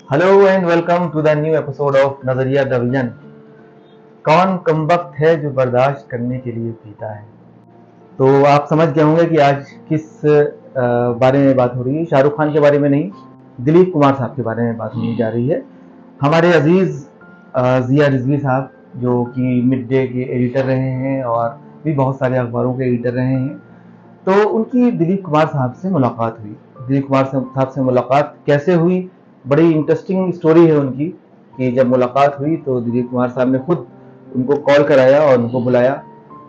Hello and welcome to the new episode of Nazariya the vision. कौन कमबख्त है जो बर्दाश्त करने के लिए पीता है। तो आप समझ गए होंगे कि आज किस बारे में बात हो रही है। शाहरुख खान के बारे में नहीं, दिलीप कुमार साहब के बारे में बात होने जा रही है। हमारे अजीज जिया रिजवी साहब, जो कि मिड डे के एडिटर रहे हैं और भी बहुत सारे अखबारों के एडिटर रहे हैं, तो उनकी दिलीप कुमार साहब से मुलाकात हुई। दिलीप कुमार साहब से मुलाकात कैसे हुई, बड़ी इंटरेस्टिंग स्टोरी है उनकी। कि जब मुलाकात हुई तो दिलीप कुमार साहब ने खुद उनको कॉल कराया और उनको बुलाया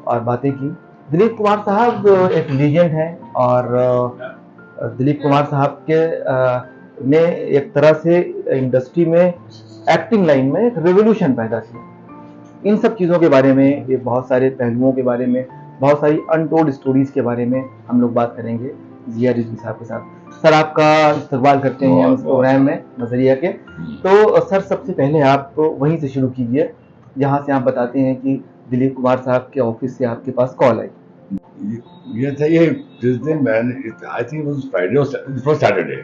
और बातें की। दिलीप कुमार साहब एक लीजेंड हैं और दिलीप कुमार साहब के ने एक तरह से इंडस्ट्री में, एक्टिंग लाइन में एक रेवोल्यूशन पैदा किया। इन सब चीज़ों के बारे में, ये बहुत सारे पहलुओं के बारे में, बहुत सारी अनटोल्ड स्टोरीज के बारे में हम लोग बात करेंगे जिया रिजवी साहब के साथ। सर, आपका इस्तकबाल करते हैं हम इस प्रोग्राम में नजरिया के। तो सर, सबसे पहले आप वहीं से शुरू कीजिए जहाँ से आप बताते हैं कि दिलीप कुमार साहब के ऑफिस से आपके पास कॉल आई। ये था, ये जिस दिन मैंने, आई थिंक वाज फ्राइडे और सैटरडे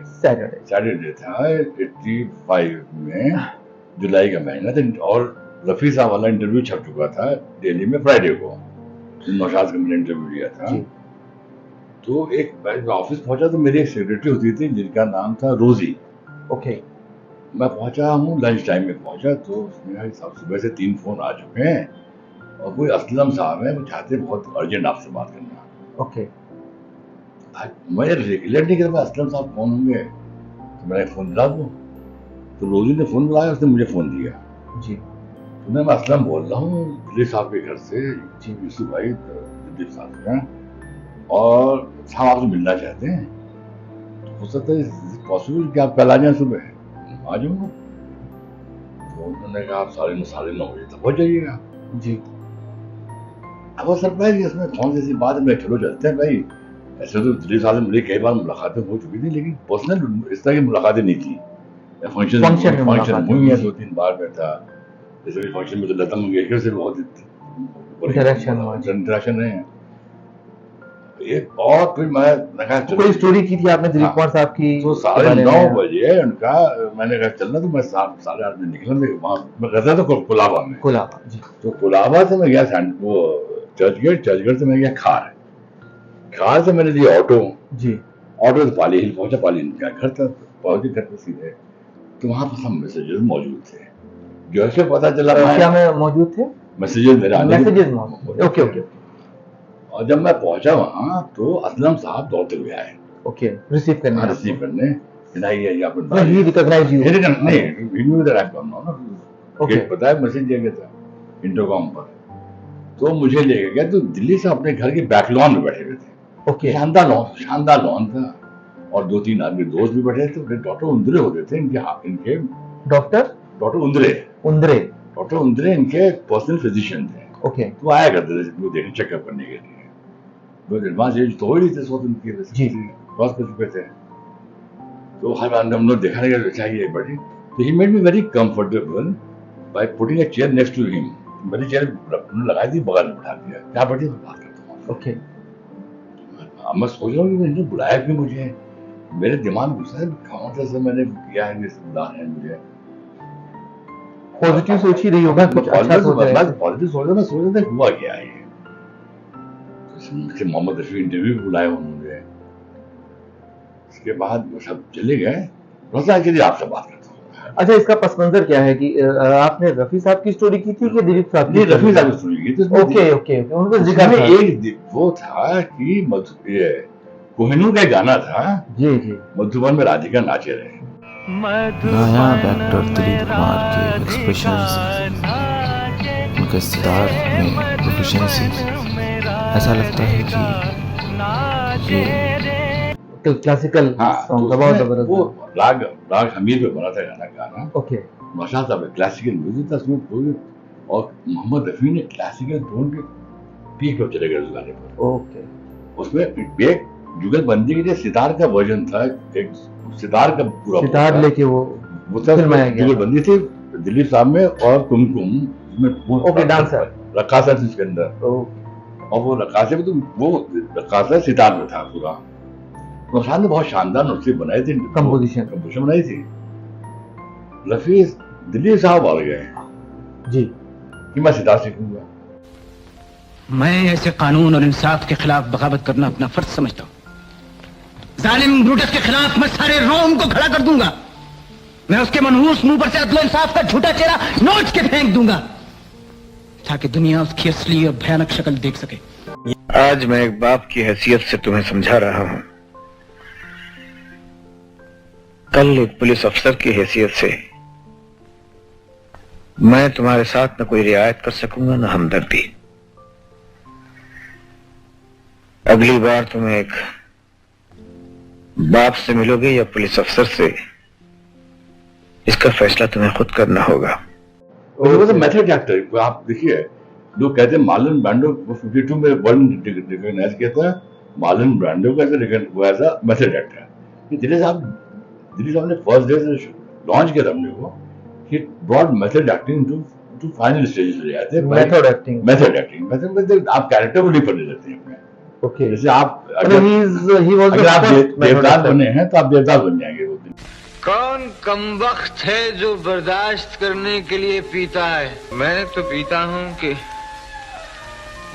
था 85 में, जुलाई का महीना था। और रफी साहब वाला इंटरव्यू छप चुका था दिल्ली में फ्राइडे को, नौशाद का मैंने इंटरव्यू लिया था। तो एक ऑफिस पहुंचा तो मेरी एक सेक्रेटरी होती थी जिनका नाम था रोजी। ओके। मैं पहुंचा हूँ, लंच टाइम में पहुंचा तो उसने कहा साहब सुबह से 3 फोन आ चुके हैं और कोई असलम साहब है, वो चाहते हैं बहुत अर्जेंट आपसे बात करना। ओके। मैं रेगुलर नहीं करता असलम साहब कौन होंगे, तो मैंने फोन दिला दूं। तो रोजी ने फोन बुलाया, उसने मुझे फोन दिया जी। तो मैं असलम बोल रहा हूँ दिलीप साहब के घर से, जी यूसुफ भाई दिलीप साहब का, और साहब आपसे मिलना चाहते हैं। तो हो सकता है पॉसिबल कि आप कल आ जाए सुबह। आ जाऊंगा। तो उन्होंने कहा आप 9:30 बजे तक पहुंच जाइएगा। जी। अब वो सरप्राइज इसमें कौन सी बात है, मैं चलो चलते हैं भाई। ऐसे तो दिलीप साहब से मुझे कई बार मुलाकातें हो चुकी थी, लेकिन पर्सनल इस तरह की मुलाकातें नहीं थी। फंक्शन हुई है 2-3 बार में था। जैसे फंक्शन में तो लता मंगेशकर से बहुत इंटरेक्शन रहे हैं। और फिर मैं कहा कोई स्टोरी की थी आपने दिलीप कुमार साहब की? तो 9:30 बजे उनका, मैंने कहा चलना, तो मैं 7:30 बजे निकला। वहाँ मैं रहता था कोलाबा में। तो कोलाबा से मैं गया वो चर्चगेट से मैं गया खार से मैंने लिया ऑटो। जी। ऑटो से पाली हिल पहुंचा, पाली हिल घर तक पहुंचे, घर पे सीधे। तो वहां पर सब मैसेजेस मौजूद थे। जैसे पता चला क्या में मौजूद थे मैसेजेस, मेरे मैसेजेस मौजूद। Okay okay. और जब मैं पहुंचा वहां तो असलम साहब दौड़ते हुए आए। ओके। रिसीव करने गेट पता है, मैसेज दिया गया था इंटरकॉम पर। तो मुझे लेके गया, तो दिल्ली से अपने घर के बैक लॉन में बैठे हुए थे। ओके। शानदार लॉन था और 2-3 आदमी दोस्त भी बैठे थे। डॉक्टर उंद्रे होते थे इनके डॉक्टर उंद्रे इनके पर्सनल फिजिशियन थे। ओके। तो आया करते थे देखने, चेकअप करने के लिए। तो एडवांस एज तो हो ही थे, उनकी क्रॉस कर चुके थे। तो हम लोग देखा नहीं चाहिए बड़ी। तो he made me very comfortable by putting a chair next to him. मेरी चेयर लगाई थी, बगल में बैठा दिया, क्या बैठे बात करता हूँ। ओके। मैं सोच रहा हूँ कि मैंने बुलाया क्यों मुझे। मेरे दिमाग में घुसा है कौन सा मैंने किया है, बुला रहे हैं मुझे। पॉजिटिव सोच ही रही होगा, कुछ अच्छा सोच रहा है। पॉजिटिव सोच रहा, मैं सोच रहा था हुआ क्या है। मुझे मोहम्मद रफी इंटरव्यू भी बुलाया उन्होंने। इसके बाद वो सब चले गए। आपसे बात करता हूँ। अच्छा, इसका पस मंजर क्या है कि आपने रफी साहब की स्टोरी की थी कि दिलीप साहब की? रफी साहब की स्टोरी की थी। Okay okay. उनका जिक्र था। एक वो था कि कोहिनूर का गाना था, जी जी, मधुबन में राधिका नाचे रहे। नायाब एक्टर दिलीप कुमार के एक्सप्रेशंस, उनके सितार में प्रोफिशिएंसी, ऐसा लगता है कि ये क्लासिकल सॉन्ग था। वो राग हमीर पे बना था गाना। ओके। नौशाद साहब क्लासिकल म्यूजिक था उसमें, और मोहम्मद रफी ने क्लासिकल टोन के पीक पर चले गए उस गाने पर। ओके। उसमें एक जुगलबंदी के लिए सितार का वर्जन था, एक सितार का पूरा सितार लेके वो जुगलबंदी थी दिलीप साहब में, और कुमकुम में ओके डांसर रक्कासा थी उसके अंदर। और वो रक्कासे में, तो वो रक्कासा सितार में था पूरा। नौशाद ने बहुत शानदार नुस्खे बनाए थे, कंपोजिशन बनाई थी। रफी दिलीप साहब आ गए जी कि मैं सितार सीखूंगा। मैं ऐसे कानून और इंसाफ के खिलाफ बगावत करना अपना फर्ज समझता हूँ। जालिम ब्रूटस के खिलाफ मैं सारे रोम को खड़ा कर दूंगा। मैं उसके मनहूस मुंह पर से अदल इंसाफ का झूठा चेहरा नोच के फेंक दूंगा ताकि दुनिया उसकी असली और भयानक शक्ल देख सके। आज मैं एक बाप की हैसियत से तुम्हें समझा रहा हूं, कल एक पुलिस अफसर की हैसियत से मैं तुम्हारे साथ न कोई रियायत कर सकूंगा न हमदर्दी। अगली बार तुम एक बाप से मिलोगे या पुलिस अफसर से, इसका फैसला तुम्हें खुद करना होगा। मेथड एक्टर आप देखिए, लोग कहते हैं मार्लन ब्रांडो को 52 में वर्ल्ड रिकॉग्नाइज किया था, मार्लन ब्रांडो का as a method actor. Delhi साहब ने फर्स्ट डे से लॉन्च किया था हमने को, he brought method acting to final stage ले जाते हैं। मेथड एक्टिंग मतलब आप कैरेक्टर को डिफर ले लेते हैं अपने। ओके, जैसे आप अगर आप देवदास बने हैं तो आप देवदास बन जाएंगे वो दिन। कौन कमबख्त है जो बर्दाश्त करने के लिए पीता है? मैं तो पीता हूँ कि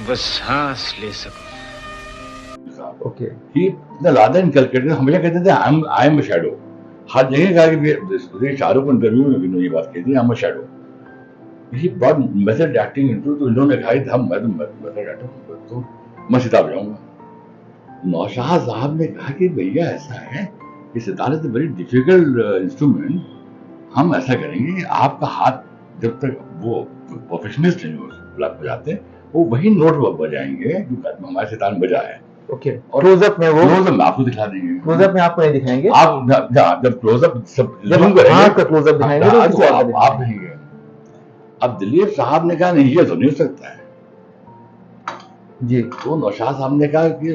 बस सांस ले सकूं। ओके, ही इतना ज्यादा इनकलकेटेड, हमेशा कहते थे आई एम अ शैडो। हर जगह कहा कि शाहरुख इंटरव्यू में भी ये बात कहती है, I am a shadow. He brought method acting into, तो इन्होंने कहा कि हम मेथड एक्टर तो मैं सितार जाऊंगा। नौशाद साहब ने कहा कि भैया ऐसा है कि sitar is very difficult instrument, हम ऐसा करेंगे कि आपका हाथ जब तक वो प्रोफेशनलिस्ट नहीं बजाते वो वही नोट बजाएंगे जो हमारे सितार में बजा है। ओके, और क्लोजअप में आपको दिखा देंगे। क्लोजअप में आपको नहीं दिखाएंगे, आप जब क्लोजअप सब जूम करेंगे क्लोजअप दिखाएंगे तो आप देखेंगे। अब दिलीप साहब ने कहा नहीं, ये तो नहीं हो सकता है जी। तो नौशाद साहब ने कहा कि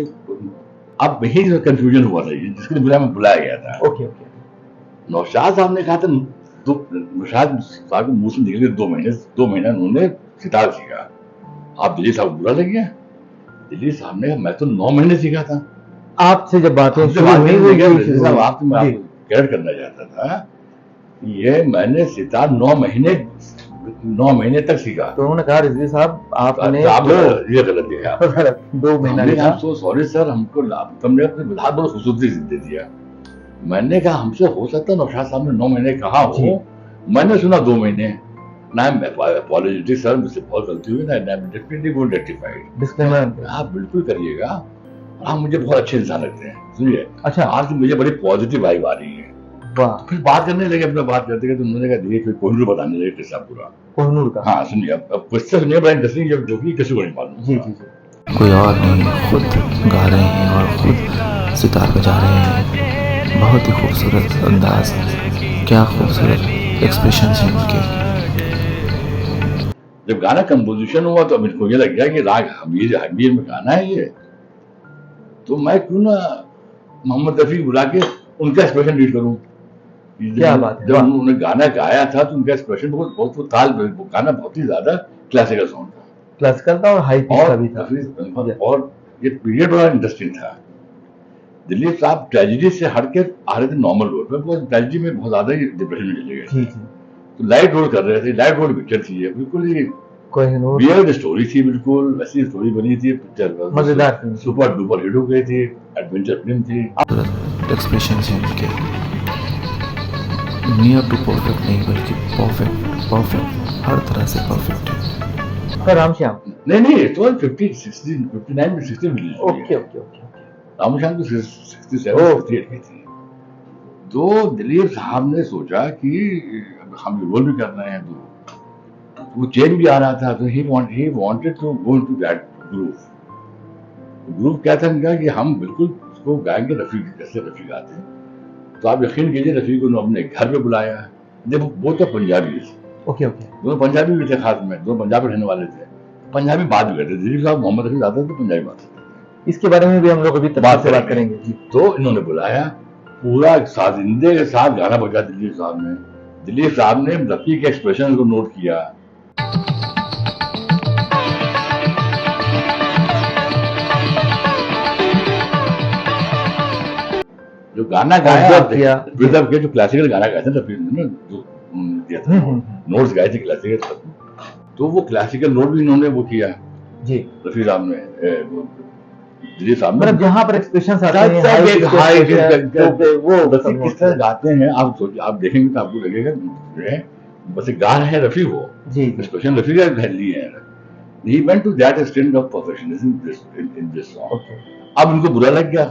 अब यही कंफ्यूजन हुआ था जिसके लिए बुलाया गया था। ओके, नौशाद साहब ने कहा था, नौशाद साहब के मुंह से निकले 2 महीने उन्होंने सितार सीखा। आप दिलीप साहब बुरा लग गया? दिलीप साहब ने कहा मैं तो 9 महीने सीखा था। आपसे जब बातें आपसे मैं क्लियर करना चाहता था, ये मैंने सितार 9 महीने तक सीखा। तो उन्होंने कहा रिजवी साहब आपने ये गलत दिया, 2 महीना। सो सॉरी सर, हमको तुमने अपने विधान बहुत खूबसूरती से दे दिया। मैंने कहा हमसे हो सकता है नौशाद साहब ने 9 महीने कहा हो, मैंने सुना 2 महीने। ना अपॉलॉजी सर, मुझसे बहुत गलती हुई ना, डेफिनेटली गोइंग रेक्टिफाइड। डिस्क्लेमर आप बिल्कुल करिएगा, आप मुझे बहुत अच्छे इंसान लगते हैं, सुनिए। अच्छा, आज मुझे बड़ी पॉजिटिव वाइब आ रही है। फिर बात करने लगे, अपना बात करते गए तो उन्होंने कहा देखिए फिर कोहिनूर बताने लगे किस्सा पूरा। कोहिनूर का? हाँ सुनिए, अब किस्सा सुनिए बड़ा इंटरेस्टिंग, जो कि किसी को नहीं मालूम। जी जी जी। कोई और नहीं, खुद गा रहे हैं और खुद सितार बजा रहे हैं। बहुत ही खूबसूरत अंदाज, क्या खूबसूरत एक्सप्रेशन है उनके। जब गाना कंपोजिशन हुआ तो मुझको ये लग गया कि राग हमीर में गाना है ये, तो मैं क्यों ना मोहम्मद रफी बुला के उनका एक्सप्रेशन रीड करूं। क्या बात है। जब उन्होंने गाना गाया था तो उनका एक्सप्रेशन बहुत ताल, वो गाना बहुत ही ज्यादा क्लासिकल सॉन्ग था, क्लासिकल था और हाई पिच का भी था, और ये पीरियड बड़ा इंटरेस्टिंग था। दिलीप साहब ट्रेजेडी से हट के आ रहे थे नॉर्मल रोड पे, बिकॉज ट्रेजेडी में बहुत ज्यादा ही डिप्रेशन में चले गए थे, तो लाइट रोड कर रहे थे। लाइट रोड पिक्चर थी ये, बिल्कुल ही वियर्ड स्टोरी थी, बिल्कुल वैसी स्टोरी बनी थी। पिक्चर मजेदार, सुपर डुपर हिट हो गई थी, एडवेंचर फिल्म थी। एक्सप्रेशन है उनके, नियर टू परफेक्ट नहीं बल्कि परफेक्ट, हर तरह से परफेक्ट है। रामश्याम नहीं, तो 59 में 60 में ओके। रामश्याम तो 67 68 की थी। तो दिलीप साहब ने सोचा कि हम रोल भी कर रहे हैं, तो वो चेंज भी आ रहा था, तो he wanted to go into that group. क्या था इनका कि हम बिल्कुल उसको गाएंगे रफी जैसे रफी गाते हैं। तो आप यकीन कीजिए, रफी को अपने घर पे बुलाया। देखो वो तो पंजाबी है, ओके, दोनों पंजाबी भी थे, खास में दोनों पंजाब में रहने वाले थे, पंजाबी बात भी करते। दिलीप साहब मोहम्मद रफी आते तो पंजाबी बात करते थे। इसके बारे में भी हम लोग अभी बात करेंगे जी। तो इन्होंने बुलाया, पूरा साजिंदे के साथ गाना बजा दिलीप साहब ने। दिलीप साहब ने रफी के एक्सप्रेशन को नोट किया। जो गाना गाया, जो क्लासिकल गाना गाया था रफी ने, जो दिया था, नोट्स गाए थे क्लासिकल, तो वो क्लासिकल नोट भी इन्होंने वो किया जी, रफी साहब ने, दिलीप साहब ने, मतलब जहाँ पर एक्सप्रेशंस आते हैं, सब एक हाई वो रफी किस तरह गाते हैं, आप सोचिए, आप देखेंगे तो आपको लगेगा बस गा रहे हैं रफी वो, जी, एक्सप्रेशन रफी का घर लिए हैं। He went to that extent of perfectionism in this song. अब इनको बुरा लग गया,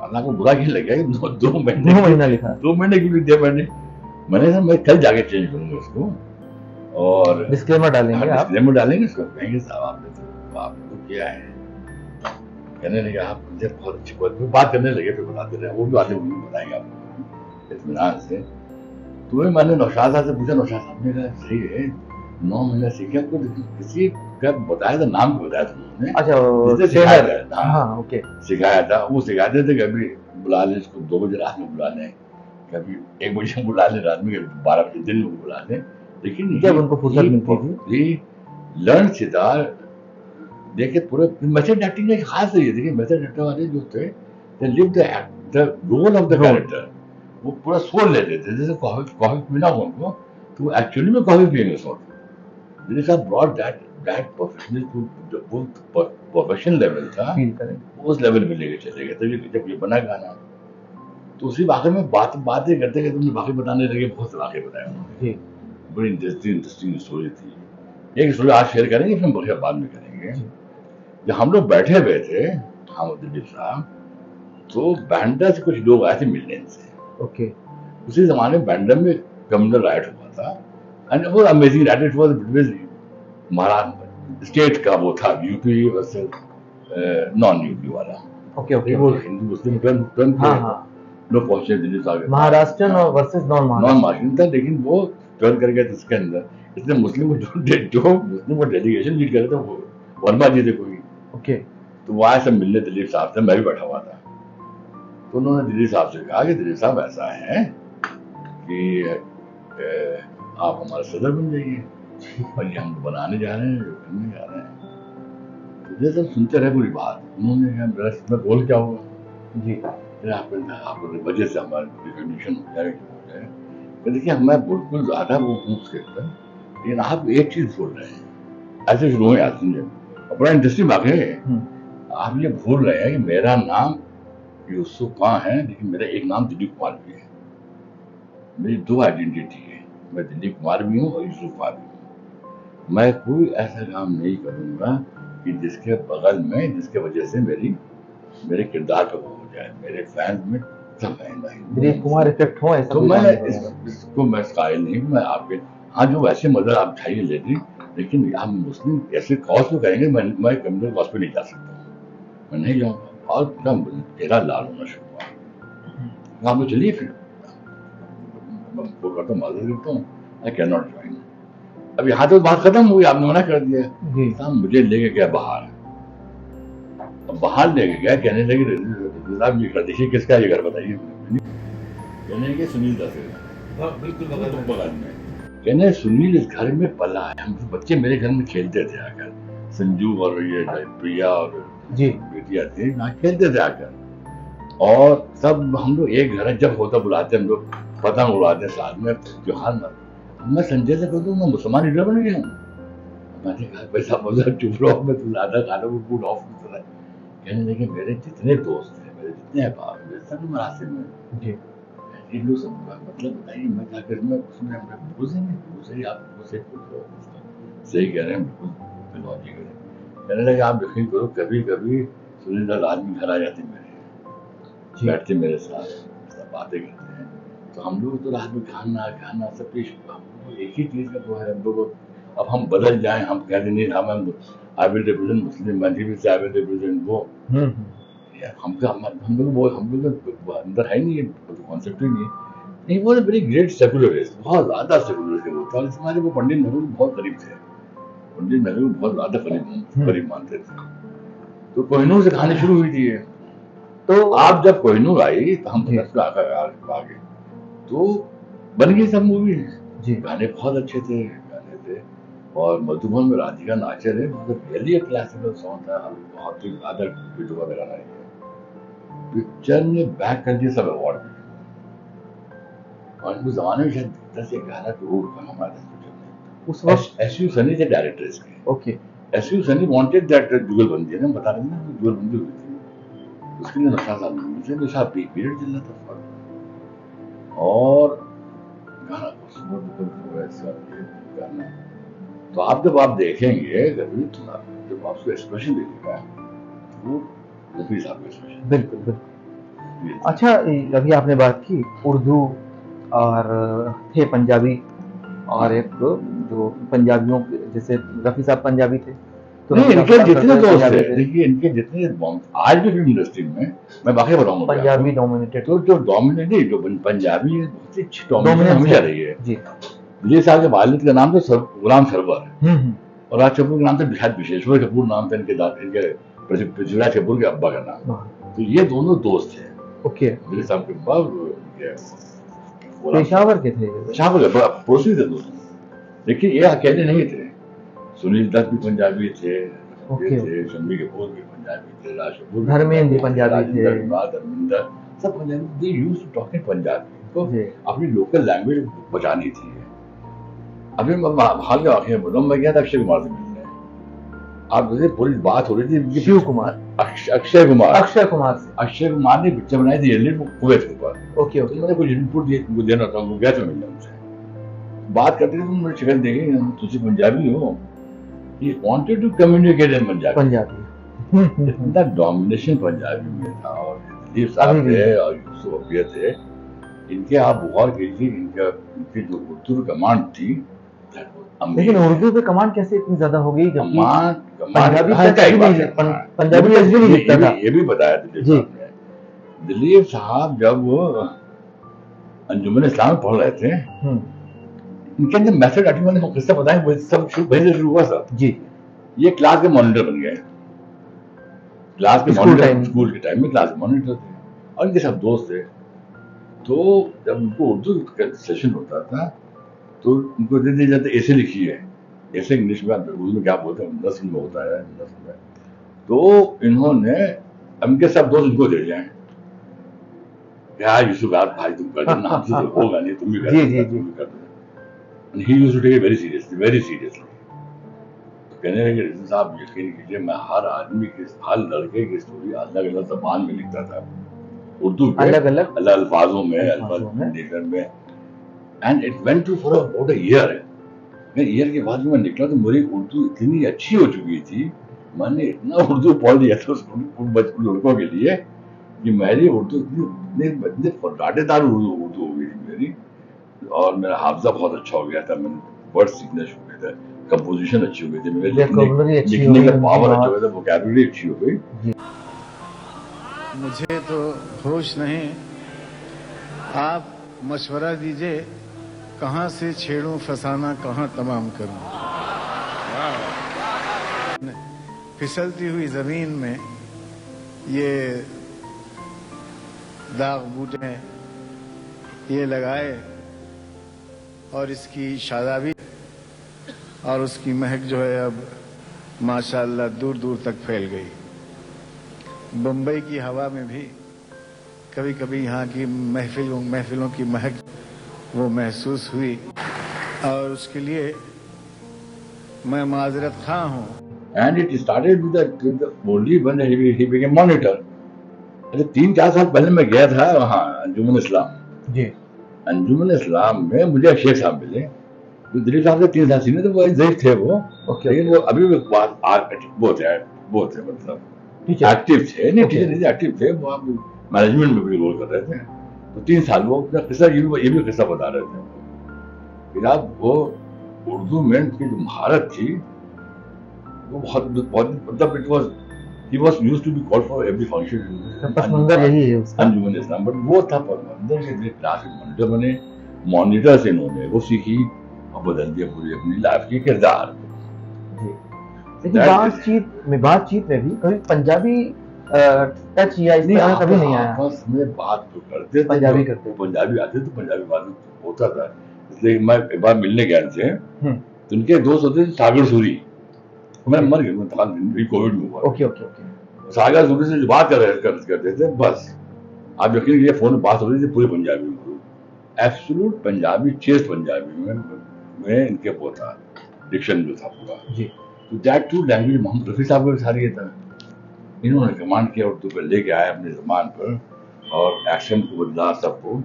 अल्लाह को बुरा क्यों लग गया कि 2 महीना लिखा, 2 महीने क्यों लिख दिया मैंने कहा मैं कल जाके चेंज करूंगा इसको, और डिस्क्लेमर डालेंगे, डिस्क्लेमर डालेंगे इसको, कहेंगे साहब आपने तो किया है, कहने लगे आप मुझे बहुत अच्छी बात करने लगे, फिर बताते रहे, वो भी बातें बताएंगे आपको इत्मीनान से। तो मैंने नौशाद साहब से पूछा, नौशाद साहब ने कहा सही है 9 महीना सीखे, आपको किसी का बताया था, नाम को बताया था उन्होंने, अच्छा सिखाया था, हाँ ओके, सिखाया था, वो सिखाते थे कभी बुला ले इसको 2 बजे रात में बुला लें, कभी 1 बजे बुला लें रात में, 12 बजे दिन में बुला लें, लेकिन जब उनको फुर्सत मिलती थी लर्न सितार देखिए। पूरे मेथड एक्टिंग का एक खास है, देखिए मेथड एक्टर वाले जो थे, they live the role of the character, वो पूरा सोल ले लेते, जैसे कॉफी पीना हो उनको तो वो एक्चुअली में कॉफी पिएंगे सोल। दिलीप साहब ब्रॉट दैट प्रोफेशनल टू जो प्रोफेशनल लेवल था, उस लेवल पे लेके चले गए। तभी जब ये बना गाना, तो उसी वाक़े में बातें करते गए, तुमने वाक़े बताने लगे, बहुत से वाक़े बताए उन्होंने, बड़ी इंटरेस्टिंग स्टोरी थी। एक स्टोरी आज शेयर करेंगे, फिर बढ़िया बाद में करेंगे। जब हम लोग बैठे हुए थे, हम और दिलीप साहब, तो बैंड्रा से कुछ लोग आए थे मिलने से, ओके। उसी जमाने में बैंड्रा में कम्युनल राइट हुआ था, एंड वो amazing right, it was between Maharashtra state का वो था, यूपी वर्सेस नॉन यूपी वाला, ओके ओके, वो हिंदू मुस्लिम टर्न लोग पहुंचे दिल्ली साहब, महाराष्ट्र वर्सेस नॉन महाराष्ट्र था, लेकिन वो टर्न कर गया इसके अंदर, इसलिए मुस्लिम को जो मुस्लिम को डेलीगेशन लीड कर रहे थे वो वर्मा जी थे कोई, ओके। तो वो आए सब मिलने दिलीप साहब से, मैं भी बैठा हुआ था, तो उन्होंने दिलीप साहब से कहा कि दिलीप साहब ऐसा है कि आप हमारे सदर बन जाइए, और ये हम बनाने जा रहे हैं, करने जा रहे हैं। तो ये सब सुनते रहे पूरी बात। उन्होंने कहा मेरा इसमें रोल क्या होगा जी, आपको वजह से हमारा रिकॉग्निशन हो जाएगा, तो देखिए मैं बिल्कुल ज़्यादा वो पूछ के था, लेकिन आप एक चीज़ भूल रहे हैं, ऐसे शुरू हुए आते हैं, बड़ा इंटरेस्टिंग बात है, आप ये भूल रहे हैं कि मेरा नाम यूसुफ खां है, लेकिन मेरा एक नाम दिलीप कुमार भी है, मेरी 2 आइडेंटिटी है, मैं दिलीप कुमार भी हूँ और यूसुफ खां भी हूँ। मैं कोई ऐसा काम नहीं करूँगा कि जिसके बगल में, जिसके वजह से मेरे किरदार पर हो जाए, मेरे फैंस में सब दिलीप कुमार इफेक्ट हो, ऐसा तो मैं इसको मैं कायल नहीं, मैं आपके हाँ जो वैसे मदर आप चाहिए ले ली, लेकिन हम मुस्लिम ऐसे कॉज को करेंगे, मैं कम्युनल कॉज पे नहीं जा सकता हूँ, मैं नहीं जाऊँगा, और तेरा लाल होना शुरू हुआ, आप लोग चलिए फिर करता हूँ, माजूर करता हूँ, आई कैन नॉट ज्वाइन। अब यहाँ तो बात खत्म हुई, आपने मना कर दिया, साहब मुझे लेके गया बाहर, अब बाहर लेके गया, कहने लगे साहब ये कर देखिए किसका ये घर बताइए, कहने लगे सुनील दास का, बिल्कुल बगल में, कहने सुनील इस घर में पला है, हम बच्चे मेरे घर में खेलते थे आकर, संजू और ये प्रिया और जी बेटी आती है, यहाँ खेलते थे आकर, और सब हम लोग एक घर जब होता बुलाते हम लोग, पतंग उड़ाते साथ में, त्योहार में। मैं संजय से कहता हूँ मैं मुसलमान लीडर बन गया हूँ, मैंने कहा पैसा बोला चुप रहो, मैं तुम ज्यादा खा लो, फूड ऑफ कर रहा है। कहने लगे मेरे जितने दोस्त हैं, मेरे जितने अहबाब हैं, मेरे सब मरासिम में जी ये लोग सब मतलब बताइए, मैं क्या करूँ, मैं उसमें बिल्कुल सही आप बिल्कुल सही पूछ रहे हो, सही कह रहे हैं, बिल्कुल लॉजिक है। कहने लगे आप यकीन करो, कभी कभी सुनील दास आदमी घर आ जाते मेरे, बैठते मेरे साथ, सब बातें करते हैं, तो हम लोग तो रात में खाना सब कुछ एक ही चीज़ का तो है हम लोग। अब हम बदल जाएं, हम कह दें नहीं हम आई विल रिप्रेजेंट मुस्लिम, मैं भी आई विल रिप्रेजेंट वो, हम लोग अंदर है नहीं, कॉन्सेप्ट ही नहीं। वो वेरी ग्रेट सेकुलरिस्ट, बहुत ज़्यादा सेकुलरिस्ट वो था, हमारे वो पंडित नेहरू बहुत करीब थे, पंडित नेहरू बहुत ज़्यादा करीब मानते थे। तो कोहिनूर से कहानी शुरू हुई थी, तो आप जब कोहिनूर आई तो हम आगे तो बन गई सब मूवी जी, गाने बहुत अच्छे थे, और मधुबन में राधिका नाचे रहे, मतलब रियली एक क्लासिकल सॉन्ग था, बहुत ही ज़्यादा वीडियो का गाना है। पिक्चर ने बैक कर दिया सब अवार्ड, और उस जमाने में शायद 10-11 करोड़ का हमारा था उस वक्त। एस यू सनी थे डायरेक्टर इसके। Okay. S U Sunny wanted that जुगलबंदी है ना, बता रहे थे ना जुगलबंदी हुई थी, उसके लिए नशा साहब नशा पीरियड चल रहा था और गाना गाना। तो आप जब आप देखेंगे रफी, तो जब आपको एक्सप्रेशन देखिएगा वो रफी साहब का एक्सप्रेशन। बिल्कुल बिल्कुल। अच्छा, अभी आपने बात की उर्दू और थे पंजाबी, और एक जो पंजाबियों जैसे रफी साहब पंजाबी थे, तो नहीं, इनके जितने दोस्त थे, देखिए इनके जितने आज भी फिल्म इंडस्ट्री में मैं वाकई बताऊंगा पंजाबी डोमिनेटेड, तो जो डोमिनेट नहीं, जो पंजाबी बहुत अच्छी डोमिनेशन हमेशा रही है जी। दिलीप साहब के वालिद का नाम तो गुलाम सरवर और राज कपूर का नाम था शायद विशेश्वर कपूर नाम था इनके पृथ्वीराज कपूर के अब्बा का नाम। तो ये दोनों दोस्त थे। ओके। दिलीप साहब के अब्बा पेशावर के थे, पेशावर के पड़ोसी थे दोस्त। लेकिन ये अकेले नहीं थे, सुनील दत्त भी पंजाबी थे, शम्मी कपूर भी पंजाबी थे, राज कपूर, धर्मेंद्र भी पंजाबी थे, धर्मेंद्र सब Punjabi. They used to talk in Punjabi, तो अपनी लोकल लैंग्वेज बचानी थी। अभी मैं हाल के वाकई में बोल रहा हूँ, मैं गया था अक्षय कुमार से मिलने। आप जैसे पूरी बात हो रही थी शिव कुमार, अक्षय कुमार से अक्षय कुमार ने पिक्चर बनाई थी एलियट कुवैत के ऊपर। ओके। तो मैंने कुछ इनपुट देना था, गया था मिलने उनसे, बात करते थे तो मैंने शक्ल देखी, तुझे पंजाबी हो, he wanted to communicate in Punjabi. इतना डोमिनेशन पंजाबी में था। और दिलीप साहब थे और यूसुफ अब्बिया थे, इनके आप गौर कीजिए, इनकी जो उर्दू कमांड थी। लेकिन उर्दू पे कमांड कैसे इतनी ज्यादा हो गई जब पंजाबी नहीं लिखता था? ये भी बताया दिलीप साहब जब अंजुमन इस्लाम में पढ़ रहे थे, इनके अंदर मैथड आर्टिकल मैंने किस्सा बताया, वो सब शुरू हुआ था जी। ये क्लास के मॉनिटर बन गए, क्लास के मॉनिटर, स्कूल के टाइम में क्लास के मॉनिटर थे और इनके सब दोस्त थे। तो जब उनको उर्दू का सेशन होता था तो उनको दे दिया जाता ऐसे लिखिए, ऐसे इंग्लिश में, उर्दू में क्या बोलते हैं, नस्ल में होता है नस्ल में। तो इन्होंने इनके सब दोस्त इनको दे दिए, क्या यूसुफ यार भाई तुम कर देना, हमसे तो होगा नहीं, तुम भी कर दो। And he used to take it very seriously. तो कहने लगे रिजवी साहब यकीन कीजिए, मैं हर आदमी की, हर लड़के की स्टोरी अलग अलग ज़बान में लिखता था, उर्दू के अलग अलग अल्फाजों में, and it went to for about a year. Year के बाद मैं निकला तो मेरी उर्दू इतनी अच्छी हो चुकी थी, मैंने इतना उर्दू पढ़ लिया था बचपन लड़कों के लिए कि मेरी उर्दू इतनी फर्राटेदार उर्दू हो गई थी मेरी, और मेरा हाफजा बहुत अच्छा हो गया था, मैंने वर्ड सीखना शुरू किया था, कंपोजिशन अच्छी हो गई थी, मेरे लिखने का पावर अच्छा हो गया था, वोकैबुलरी अच्छी हो गई। मुझे तो होश नहीं, आप मशवरा दीजिए, कहाँ से छेड़ूं फसाना, कहाँ तमाम करूं। फिसलती हुई जमीन में ये दाग बूटे हैं, ये लगाए और इसकी शादाबी और उसकी महक जो है अब माशाअल्लाह दूर दूर तक फैल गई। बम्बई की हवा में भी कभी कभी यहाँ की महफिलों की महक वो महसूस हुई, और उसके लिए मैं माजरत खां हूँ। And it started with the only when he became monitor. 3-4 साल पहले मैं गया था वहाँ अंजुमन इस्लाम जी। अंजुमन इस्लाम में मुझे शेख साहब मिले, जो दिलीप साहब से 3 साल सीनियर थे, वो ज़ईफ थे वो, लेकिन वो अभी भी वो थे मतलब एक्टिव थे, नहीं एक्टिव थे, वो आप मैनेजमेंट में भी रोल कर रहे थे। तो 3 साल वो अपना किस्सा, ये भी किस्सा बता रहे थे कि आप वो उर्दू में की जो महारत थी वो बहुत मतलब it was he was used to be called for every function। पसमंजर यही है उसका अंजुमन इस्लाम, बट वो था पसमंजर के लिए क्लास में मॉनिटर बने, मॉनिटर से इन्होंने वो सीखी और बदल दिया पूरी अपनी लाइफ के किरदार। लेकिन बातचीत में भी कभी पंजाबी टच या इस तरह कभी नहीं आया। बस में बात तो करते पंजाबी करते, पंजाबी आते तो पंजाबी बात होता था। इसलिए मैं एक बार मिलने गया थे, तो उनके दोस्त होते थे सागर सूरी, मैं मर गया कोविड में हुआ। ओके। सागर सूरी से जो बात करते थे, बस आप यकीन कीजिए फोन में बात हो रही थी पूरी पंजाबी में, एब्सोल्यूट पंजाबी, चेस्ट पंजाबी में इनके वो था, डिक्शन जो था पूरा जी। तो that too language Mohammed Rafi साहब का भी सारी ये था। इन्होंने कमांड किया, उर्दू पर लेके आए अपने जबान पर और एक्शन को बदला सबको।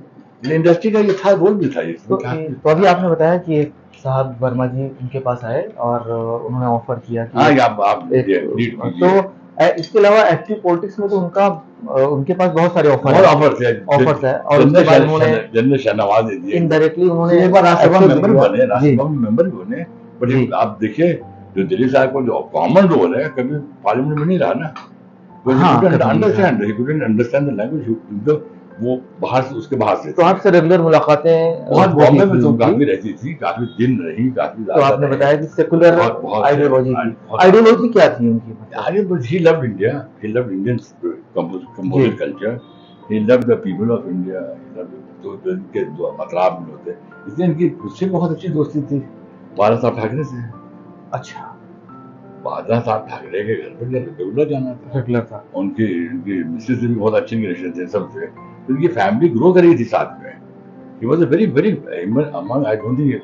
इंडस्ट्री का ये था, रोल भी था ये। तो अभी आपने बताया कि एक साहब वर्मा जी उनके पास आए और उन्होंने ऑफर किया कि हाँ, आप तो इसके अलावा एक्टिव पॉलिटिक्स में तो उनके पास बहुत सारे ऑफर्स है और उसके बाद उन्होंने जनरल शहनवाज दे दिए, इनडायरेक्टली उन्होंने एक बार राज्यसभा मेंबर बने, राज्यसभा में मेंबर भी बने। बट आप देखिए जो दिल्ली साहब को जो कॉमन रोल है कभी पार्लियामेंट में नहीं रहा ना, अंडरस्टैंड द लैंग्वेज, वो बाहर से, उसके बाहर से। तो आपसे रेगुलर मुलाकातें बहुत बॉम्बे में तो काफी रहती थी, काफी दिन रही, काफी तो आपने बताया कि सेकुलर आइडियोलॉजी क्या थी उनकी? he loved India, he loved Indian composite culture, he loved the people of India, he loved तो इनके जो मतलाब में होते, इसलिए इनकी उससे बहुत अच्छी दोस्ती थी बाला साहब ठाकरे से। अच्छा, बाला साहब ठाकरे के घर पर रेगुलर जाना था, रेगुलर था। उनकी मिसेज से भी बहुत अच्छे रिलेशन थे सबसे, तो इनकी फैमिली ग्रो कर रही थी साथ में। He was a very among, I don't think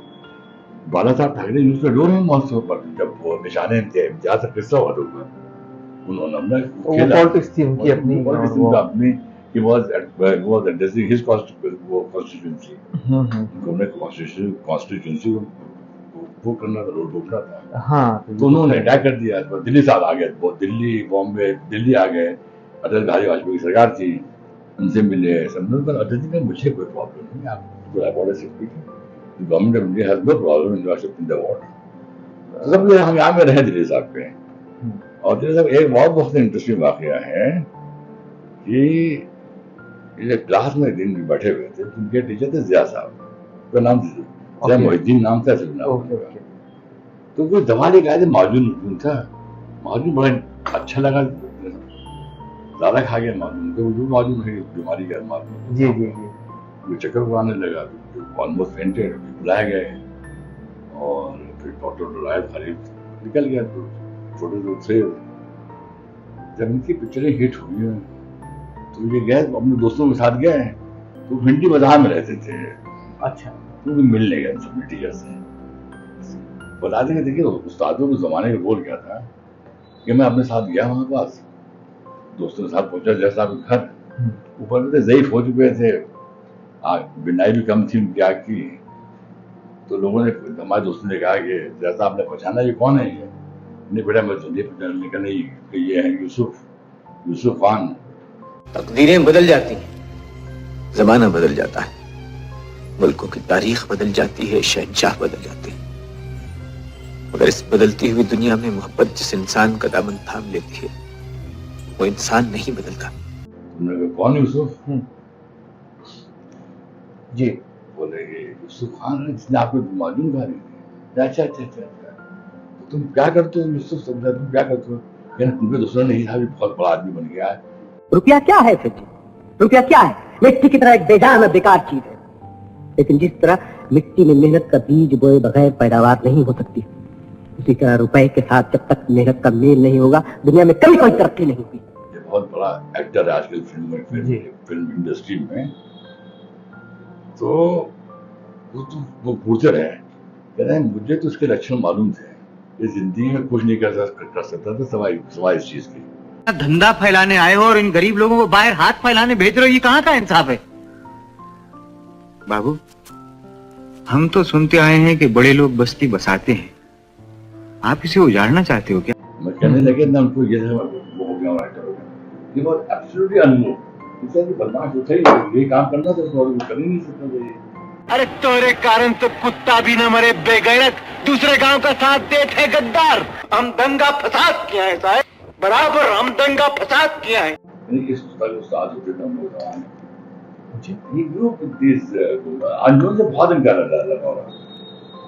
Bala Saheb Thackeray use to adore him also, पर जब वो निशाने इम्तियाज का किस्सा हुआ तो उन्होंने अपना खेला, पॉलिटिक्स थी उनकी अपनी, he was addressing his constituency, उन्होंने constituency वो करना था, रोड रोकना था। हाँ, तो उन्होंने अटैक कर दिया, दिल्ली साहब आ गए, वो दिल्ली बॉम्बे दिल्ली आ गए, अटल बिहारी वाजपेयी की सरकार थी, उनसे मिले, समझो। पर अटल जी ने मुझे कोई प्रॉब्लम नहीं, आप government of India has no problem in accepting the award. सब लोग हम यहाँ में रहे दिल्ली साहब के। और दिल्ली साहब एक बहुत इंटरेस्टिंग वाकया है कि क्लास में दिन भी बैठे हुए थे, उनके टीचर थे जिया साहब, उनका नाम जिया मोहिद्दीन नाम था, सिर्फ नाम। तो कोई दवा लेके आए थे, माजून था, माजून बड़ा अच्छा लगा, ज्यादा खा गया माजून, तो जो माजून है बीमारी का माजून, जी जी जी, वो चक्कर को आने लगा, ऑलमोस्ट फेंटेड, बुलाए गए और फिर डॉक्टर लाया, खाली निकल गया। तो छोटे से जब इनकी पिक्चरें हिट हुई हैं तो ये गए अपने दोस्तों के साथ गए, तो भिंडी बाजार में रहते थे। अच्छा, तो भी मिलने गए सब टीचर से, बता देंगे। देखिए उस्तादों के जमाने का रोल क्या था कि मैं अपने साथ गया वहां पास, दोस्तों के साथ पहुंचा जैसा घर, ऊपर में ज़ईफ हो चुके थे, बिनाई भी कम थी उनकी आग की। तो लोगों ने, हमारे दोस्तों ने कहा कि जैसा आपने पहचाना ये कौन है, ये नहीं बेटा मैं तुझे पहचानने का नहीं, कि ये है यूसुफ खान। तकदीरें बदल जाती हैं, जमाना बदल जाता है, मुल्कों की तारीख बदल जाती है, शहंशाह बदल जाते हैं, मगर इस बदलती हुई दुनिया में मोहब्बत जिस इंसान का दामन थाम लेती है वो इंसान नहीं बदलता। तुमने कहा कौन यूसुफ जी? बोले यूसुफ खान है जिसने आपको मालूम कहा नहीं। अच्छा अच्छा अच्छा अच्छा, तो तुम क्या करते हो यूसुफ, समझा तुम क्या करते हो? कहना तुमको दूसरा नहीं था, बहुत बड़ा आदमी बन गया है। रुपया क्या है फिर? रुपया क्या है? मिट्टी की तरह एक बेजान और बेकार चीज है, लेकिन जिस तरह मिट्टी में मेहनत का बीज बोए बगैर पैदावार नहीं हो सकती, उसी तरह रुपए के साथ जब तक मेहनत का मेल नहीं होगा दुनिया में कभी कोई तरक्की नहीं होगी। ये बहुत बड़ा एक्टर है आजकल फिल्म इंडस्ट्री में। तो वो पूछते रहे, कह रहे हैं मुझे तो उसके लक्षण मालूम थे, ये जिंदगी में कुछ नहीं कर सकता था सवाई इस चीज की। धंधा फैलाने आए हो और इन गरीब लोगों को बाहर हाथ फैलाने भेज रहे हो, ये कहाँ का इंसाफ है? बाबू, हम तो सुनते आए हैं कि बड़े लोग बस्ती बसाते हैं, आप इसे उजाड़ना चाहते हो क्या? मैं कहने लगे ना उनको, ये वो हो गया, ये बहुत एब्सोल्युटली अनमूव, इसे बर्दाश्त होता ही, ये काम करना तो वो कर ही नहीं सकता था। अरे तोरे कारण तो कुत्ता भी न मरे बेगैरत, दूसरे गांव का साथ देते गद्दार। हम दंगा फसाद किया है साहब, बराबर हम दंगा फसाद किया है। इस उस्ताद होते थे हम लोग, ये ग्रुप दिस अनजान से बहुत इनका लगा।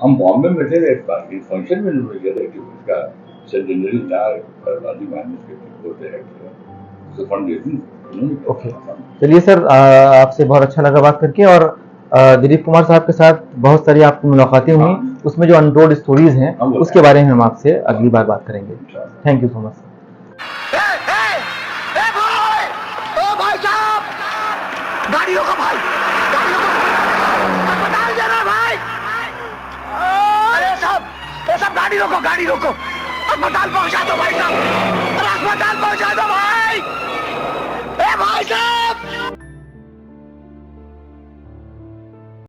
हम बॉम्बे में थे, फंक्शन में गए थे, उसका सेकेंडरी था, राजीव गांधी के होते हैं, तो फंड रेजिंग। ओके, चलिए सर, आपसे बहुत अच्छा लगा बात करके, और दिलीप कुमार साहब के साथ बहुत सारी आपकी मुलाकातें हुई, उसमें जो अनटोल्ड स्टोरीज हैं उसके बारे में हम आपसे अगली बार बात करेंगे। Thank you so much. गाड़ियों का भाई, गाड़ियों का रोको गाड़ी रोको, अस्पताल पहुंचा दो भाई साहब, अस्पताल पहुंचा दो भाई। ए भाई साहब